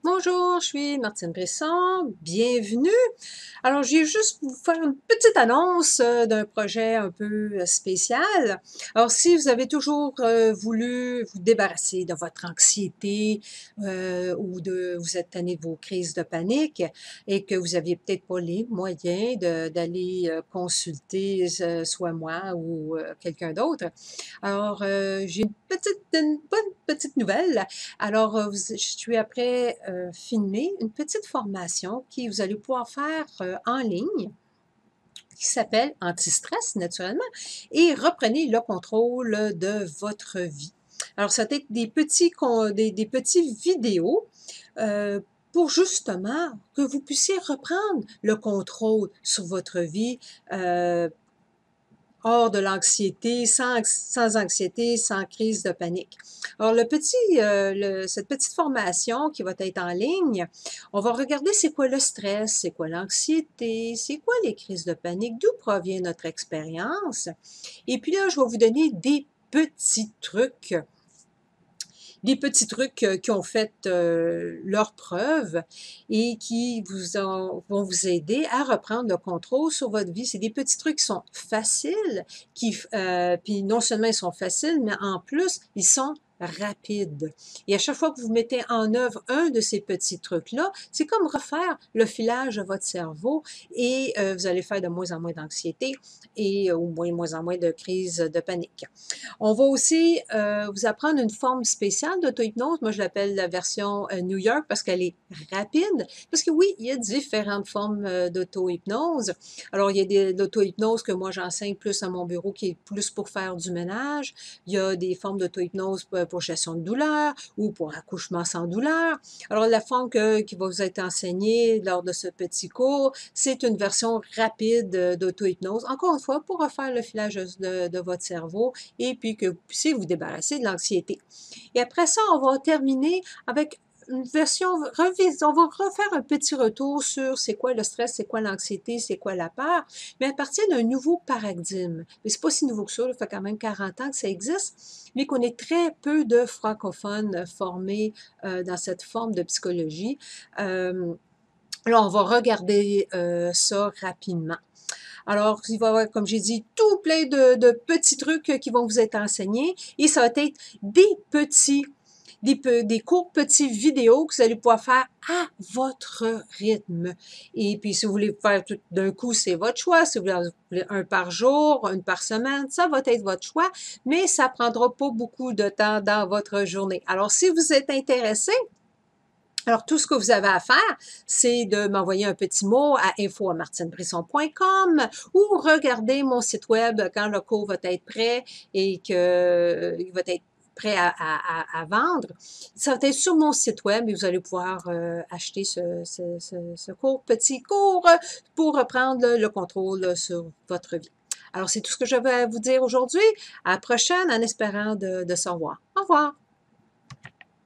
Bonjour, je suis Martine Brisson, bienvenue. Alors, j'ai juste vous faire une petite annonce d'un projet un peu spécial. Alors, si vous avez toujours voulu vous débarrasser de votre anxiété ou de vous êtes tanné de vos crises de panique et que vous aviez peut-être pas les moyens d'aller consulter soit moi ou quelqu'un d'autre, alors j'ai une bonne petite nouvelle. Alors, je suis après filmer une petite formation qui vous allez pouvoir faire en ligne qui s'appelle Anti-stress, naturellement, et reprenez le contrôle de votre vie. Alors, ça va être des petits vidéos euh, pour justement que vous puissiez reprendre le contrôle sur votre vie, hors de l'anxiété, sans anxiété, sans crise de panique. Alors, cette petite formation qui va être en ligne, on va regarder c'est quoi le stress, c'est quoi l'anxiété, c'est quoi les crises de panique, d'où provient notre expérience. Et puis là, je vais vous donner des petits trucs qui ont fait leur preuve et qui vont vous aider à reprendre le contrôle sur votre vie. C'est des petits trucs qui sont faciles, puis non seulement ils sont faciles, mais en plus, ils sont rapides. Et à chaque fois que vous mettez en œuvre un de ces petits trucs-là, c'est comme refaire le filage de votre cerveau et vous allez faire de moins en moins d'anxiété et au moins en moins de crises de panique. On va aussi vous apprendre une forme spéciale d'auto-hypnose. Moi, je l'appelle la version New York parce qu'elle est rapide. Parce que oui, il y a différentes formes d'auto-hypnose. Alors, il y a de l'auto-hypnose que moi, j'enseigne plus à mon bureau qui est plus pour faire du ménage. Il y a des formes d'auto-hypnose pour gestion de douleur ou pour accouchement sans douleur. Alors, la forme qui va vous être enseignée lors de ce petit cours, c'est une version rapide d'auto-hypnose. Encore une fois, pour refaire le filage de votre cerveau et puis que vous puissiez vous débarrasser de l'anxiété. Et après ça, on va terminer avec une version revisite. On va refaire un petit retour sur c'est quoi le stress, c'est quoi l'anxiété, c'est quoi la peur, mais à partir d'un nouveau paradigme. Mais c'est pas si nouveau que ça, ça fait quand même 40 ans que ça existe, mais qu'on est très peu de francophones formés dans cette forme de psychologie. Là, on va regarder ça rapidement. Alors, il va y avoir, comme j'ai dit, tout plein de petits trucs qui vont vous être enseignés et ça va être des courts petits vidéos que vous allez pouvoir faire à votre rythme. Et puis, si vous voulez faire tout d'un coup, c'est votre choix. Si vous voulez un par jour, une par semaine, ça va être votre choix, mais ça prendra pas beaucoup de temps dans votre journée. Alors, si vous êtes intéressé, alors, tout ce que vous avez à faire, c'est de m'envoyer un petit mot à info@martinebrisson.com ou regarder mon site web quand le cours va être prêt et qu'il va être prêt à vendre. Ça va être sur mon site web et vous allez pouvoir acheter ce petit cours pour reprendre le contrôle sur votre vie. Alors, c'est tout ce que je vais vous dire aujourd'hui. À la prochaine en espérant de se revoir. Au revoir.